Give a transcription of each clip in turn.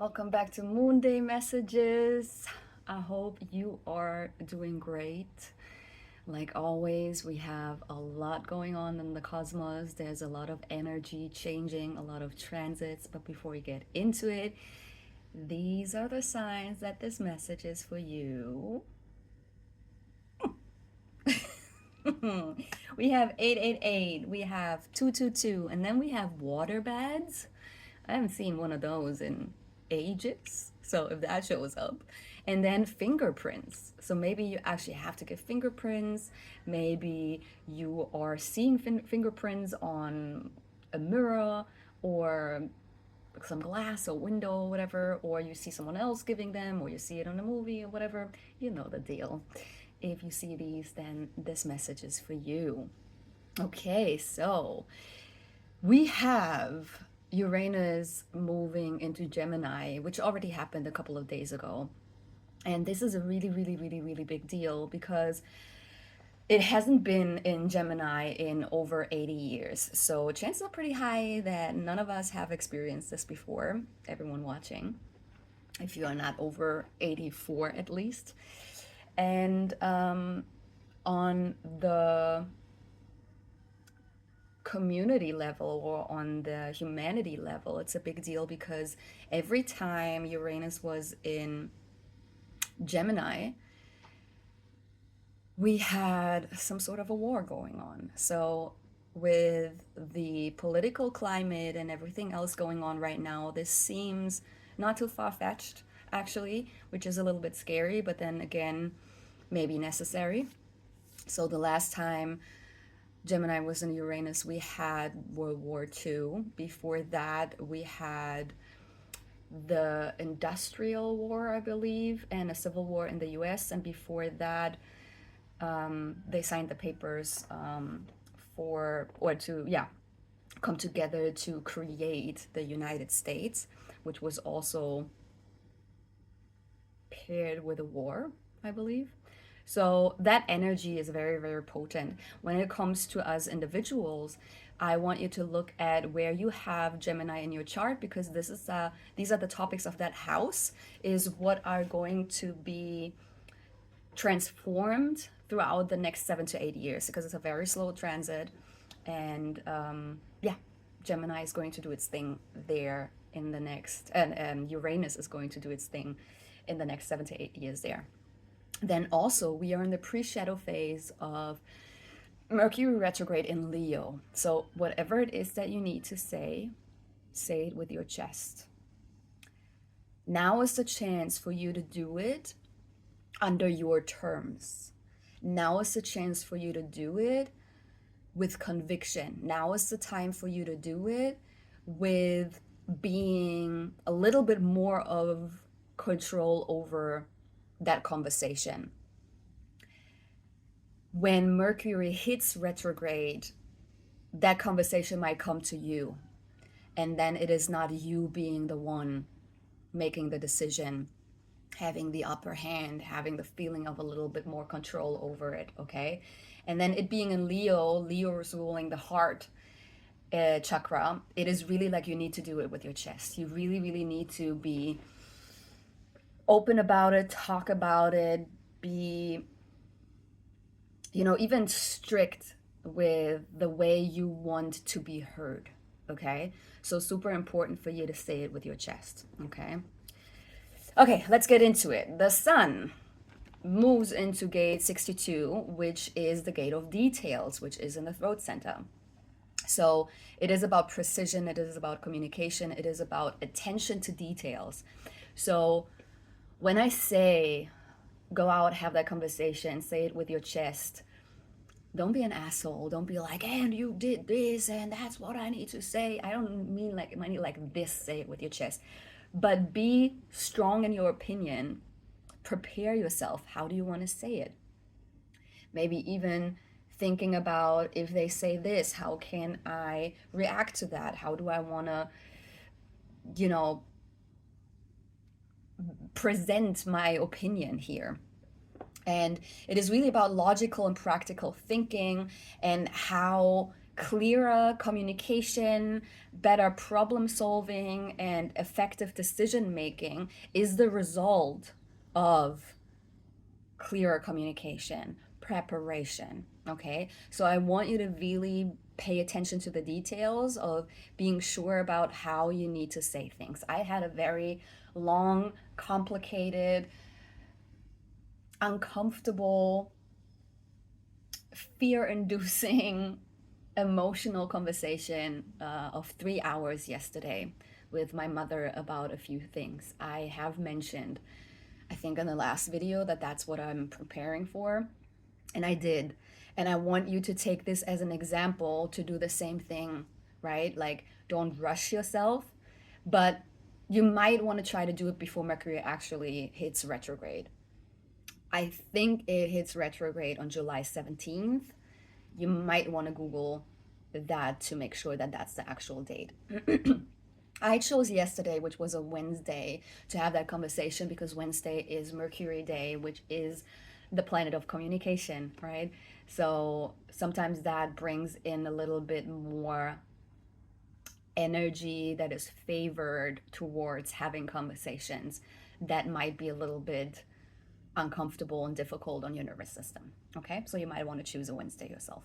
Welcome back to Moon Day Messages. I hope you are doing great. Like always, we have a lot going on in the cosmos. There's a lot of energy changing, a lot of transits. But before we get into it, these are the signs that this message is for you. We have 888, we have 222, and then we have water bads. I haven't seen one of those in ages. So if that shows up. And then fingerprints. So maybe you actually have to get fingerprints. Maybe you are seeing fingerprints on a mirror or some glass or window or whatever, or you see someone else giving them, or you see it on a movie or whatever. You know the deal. If you see these, then this message is for you. Okay, so we have Uranus moving into Gemini, which already happened a couple of days ago. And this is a really, really, really, really big deal because it hasn't been in Gemini in over 80 years. So chances are pretty high that none of us have experienced this before, everyone watching, if you are not over 84 at least. And on the community level or on the humanity level, it's a big deal because every time Uranus was in Gemini, we had some sort of a war going on. So, with the political climate and everything else going on right now, this seems not too far fetched, actually, which is a little bit scary, but then again, maybe necessary. So, the last time Gemini was in Uranus, we had World War II. Before that, we had the Industrial War, I believe, and a civil war in the US. And before that, they signed the papers to come together to create the United States, which was also paired with a war, I believe. So that energy is very, very potent. When it comes to us individuals, I want you to look at where you have Gemini in your chart because these are the topics of that house, is what are going to be transformed throughout the next 7 to 8 years because it's a very slow transit. And Gemini is going to do its thing there in the next, and Uranus is going to do its thing in the next 7 to 8 years there. Then also, we are in the pre shadow phase of Mercury retrograde in Leo. So, whatever it is that you need to say it with your chest. Now is the chance for you to do it under your terms. Now is the chance for you to do it with conviction. Now is the time for you to do it with being a little bit more of control over that conversation. When Mercury hits retrograde, that conversation might come to you. And then it is not you being the one making the decision, having the upper hand, having the feeling of a little bit more control over it, okay? And then it being in Leo is ruling the heart chakra. It is really like you need to do it with your chest. You really, really need to be open about it, talk about it, be, even strict with the way you want to be heard, okay? So super important for you to say it with your chest, okay? Okay, let's get into it. The sun moves into gate 62, which is the gate of details, which is in the throat center. So it is about precision, it is about communication, it is about attention to details. So when I say go out, have that conversation, say it with your chest, don't be an asshole. Don't be like, and you did this, and that's what I need to say. I don't mean like I need like this, say it with your chest. But be strong in your opinion. Prepare yourself. How do you want to say it? Maybe even thinking about if they say this, how can I react to that? How do I want to, present my opinion here? And it is really about logical and practical thinking and how Clearer communication, better problem solving, and effective decision making is the result of clearer communication, preparation. Okay, so I want you to really pay attention to the details of being sure about how you need to say things. I had a very long, complicated, uncomfortable, fear inducing, emotional conversation of 3 hours yesterday with my mother about a few things. I have mentioned, I think, in the last video that that's what I'm preparing for. And I did. And I want you to take this as an example to do the same thing, right? Like, don't rush yourself, but you might want to try to do it before Mercury actually hits retrograde. I think it hits retrograde on July 17th. You might want to Google that to make sure that that's the actual date. I chose yesterday, which was a Wednesday, to have that conversation because Wednesday is Mercury Day, which is the planet of communication, right? So sometimes that brings in a little bit more energy that is favored towards having conversations that might be a little bit uncomfortable and difficult on your nervous system. Okay, so you might want to choose a Wednesday yourself.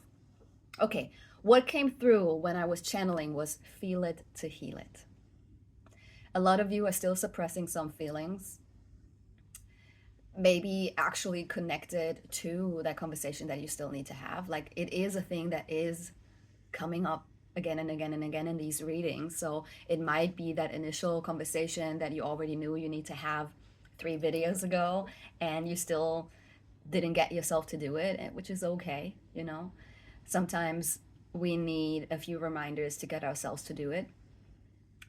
Okay, what came through when I was channeling was feel it to heal it. A lot of you are still suppressing some feelings, maybe actually connected to that conversation that you still need to have. Like, it is a thing that is coming up again and again and again in these readings. So it might be that initial conversation that you already knew you need to have 3 videos ago, and you still didn't get yourself to do it, which is okay, you know. Sometimes we need a few reminders to get ourselves to do it.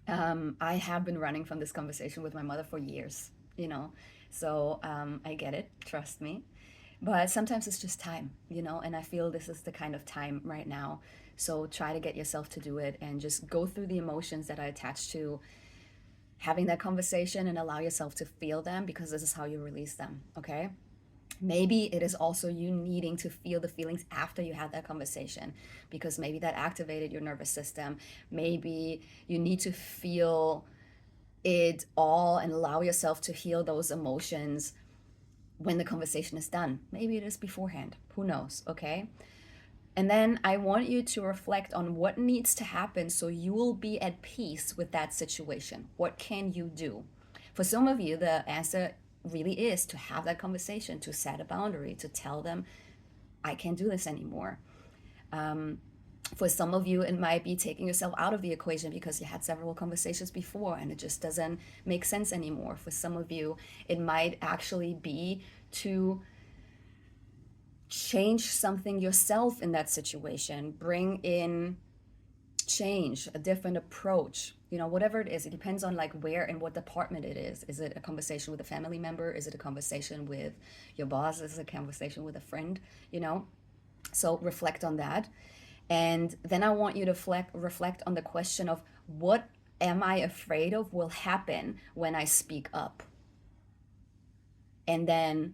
I have been running from this conversation with my mother for years, you know, so I get it, trust me. But sometimes it's just time, you know, and I feel this is the kind of time right now. So try to get yourself to do it and just go through the emotions that are attached to having that conversation and allow yourself to feel them, because this is how you release them, okay? Maybe it is also you needing to feel the feelings after you had that conversation, because maybe that activated your nervous system. Maybe you need to feel it all and allow yourself to heal those emotions when the conversation is done. Maybe it is beforehand. Who knows, okay? And then I want you to reflect on what needs to happen so you will be at peace with that situation. What can you do? For some of you, the answer really is to have that conversation, to set a boundary, to tell them, I can't do this anymore. For some of you, it might be taking yourself out of the equation because you had several conversations before and it just doesn't make sense anymore. For some of you, it might actually be to change something yourself in that situation, bring in change, a different approach, you know, whatever it is. It depends on like where and what department it is. Is it a conversation with a family member? Is it a conversation with your boss? Is it a conversation with a friend? You know, so reflect on that. And then I want you to reflect on the question of what am I afraid of will happen when I speak up? And then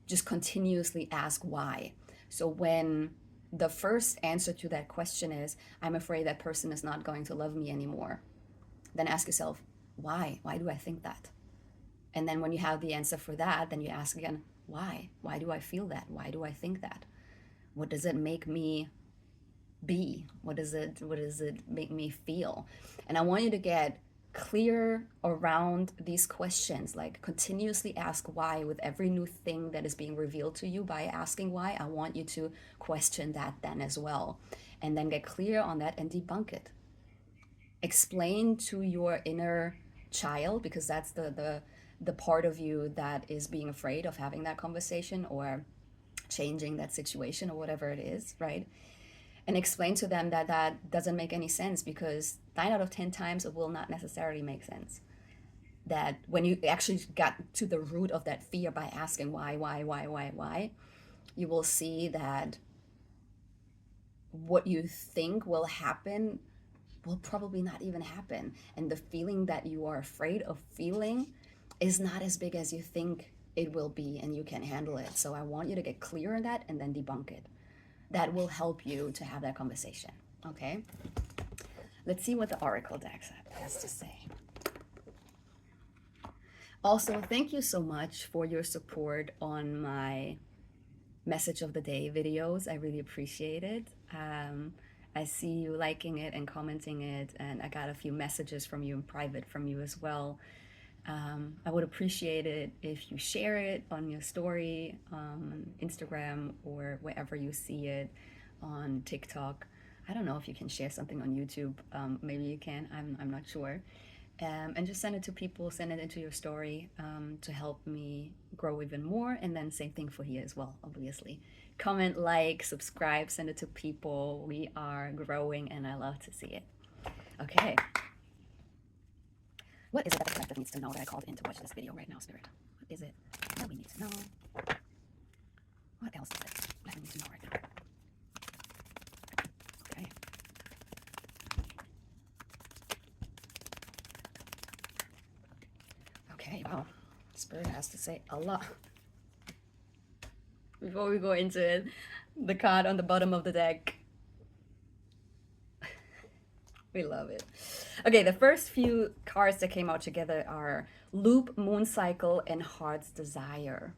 just continuously ask why. So when the first answer to that question is, I'm afraid that person is not going to love me anymore, then ask yourself, why? Why do I think that? And then when you have the answer for that, then you ask again, why? Why do I feel that? Why do I think that? What does it make me be? What does it make me feel? And I want you to get clear around these questions, like continuously ask why with every new thing that is being revealed to you. By asking why, I want you to question that then as well, and then get clear on that and debunk it. Explain to your inner child, because that's the part of you that is being afraid of having that conversation or changing that situation or whatever it is, right? And explain to them that that doesn't make any sense, because 9 out of 10 times it will not necessarily make sense. That when you actually got to the root of that fear by asking why, you will see that what you think will happen will probably not even happen. And the feeling that you are afraid of feeling is not as big as you think it will be, and you can handle it. So I want you to get clear on that and then debunk it. That will help you to have that conversation. Okay, let's see what the Oracle deck has to say. Also, thank you so much for your support on my message of the day videos. I really appreciate it. I see you liking it and commenting it, and I got a few messages from you in private from you as well. I would appreciate it if you share it on your story on Instagram or wherever you see it, on TikTok. I don't know if you can share something on YouTube. Maybe you can. I'm not sure. And just send it to people, send it into your story, to help me grow even more. And then same thing for here as well, obviously. Comment, like, subscribe, send it to people. We are growing and I love to see it. Okay. What is it that the collective needs to know that I called in to watch this video right now, Spirit? What is it that we need to know? What else is it that we need to know right now? Okay. Okay, wow. Spirit has to say a lot. Before we go into it, the card on the bottom of the deck. We love it. Okay, the first few cards that came out together are Loop, Moon Cycle, and Heart's Desire.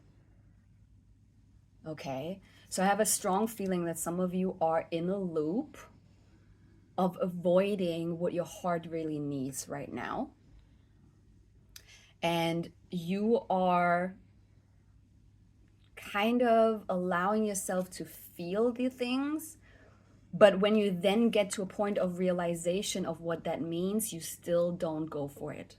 Okay, so I have a strong feeling that some of you are in a loop of avoiding what your heart really needs right now. And you are kind of allowing yourself to feel the things, but when you then get to a point of realization of what that means, you still don't go for it.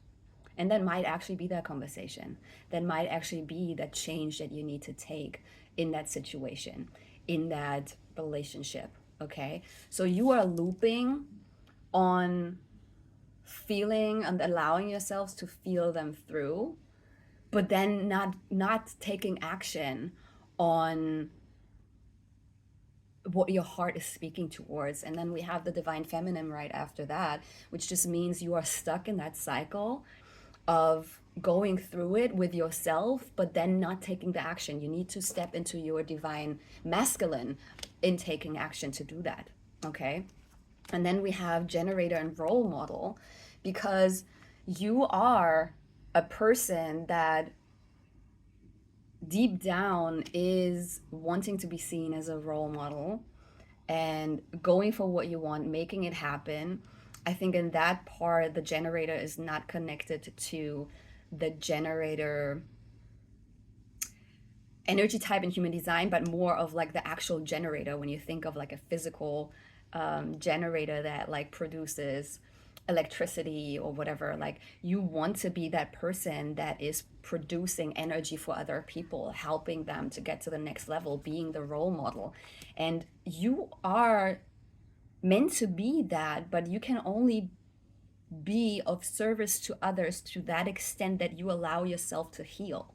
And that might actually be that conversation. That might actually be that change that you need to take in that situation, in that relationship. Okay? So you are looping on feeling and allowing yourselves to feel them through, but then not taking action on what your heart is speaking towards. And then we have the divine feminine right after that, which just means you are stuck in that cycle of going through it with yourself, but then not taking the action. You need to step into your divine masculine in taking action to do that. Okay. And then we have generator and role model, because you are a person that deep down is wanting to be seen as a role model and going for what you want, making it happen. I think in that part, the generator is not connected to the generator energy type in human design, but more of like the actual generator. When you think of like a physical generator that like produces electricity or whatever, like you want to be that person that is producing energy for other people, helping them to get to the next level, being the role model. And you are meant to be that, but you can only be of service to others to that extent that you allow yourself to heal,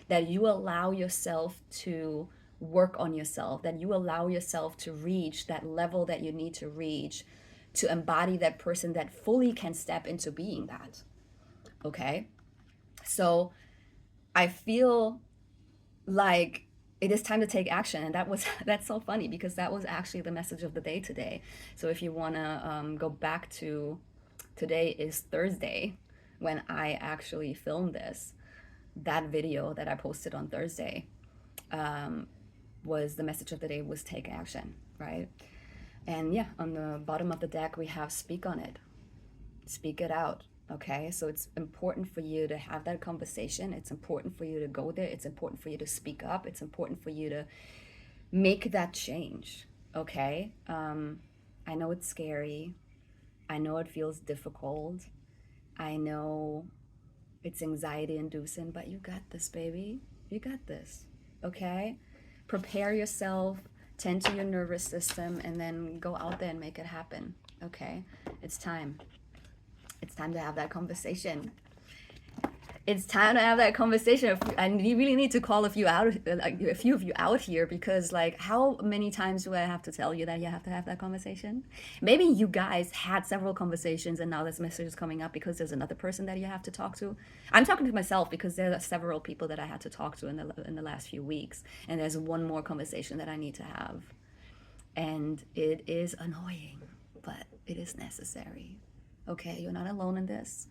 that you allow yourself to work on yourself, that you allow yourself to reach that level that you need to reach to embody that person that fully can step into being that. Okay? So I feel like it is time to take action. And that's so funny, because that was actually the message of the day today. So if you want to go back to, today is Thursday when I actually filmed this, that video that I posted on Thursday was the message of the day, was take action, right? And yeah, on the bottom of the deck, we have speak on it. Speak it out, okay? So it's important for you to have that conversation. It's important for you to go there. It's important for you to speak up. It's important for you to make that change, okay? I know it's scary. I know it feels difficult. I know it's anxiety inducing, but you got this, baby. You got this, okay? Prepare yourself, tend to your nervous system, and then go out there and make it happen, okay? It's time. It's time to have that conversation. It's time to have that conversation. I really need to call a few of you out here, because like, how many times do I have to tell you that you have to have that conversation? Maybe you guys had several conversations and now this message is coming up because there's another person that you have to talk to. I'm talking to myself because there are several people that I had to talk to in the last few weeks, and there's one more conversation that I need to have, and it is annoying. but it is necessary. Okay, you're not alone in this.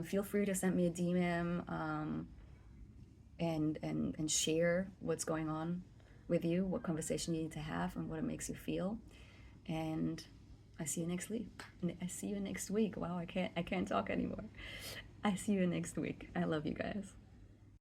Feel free to send me a DM, and share what's going on with you, what conversation you need to have, and what it makes you feel. And I see you next week. I see you next week. Wow, I can't talk anymore. I see you next week. I love you guys.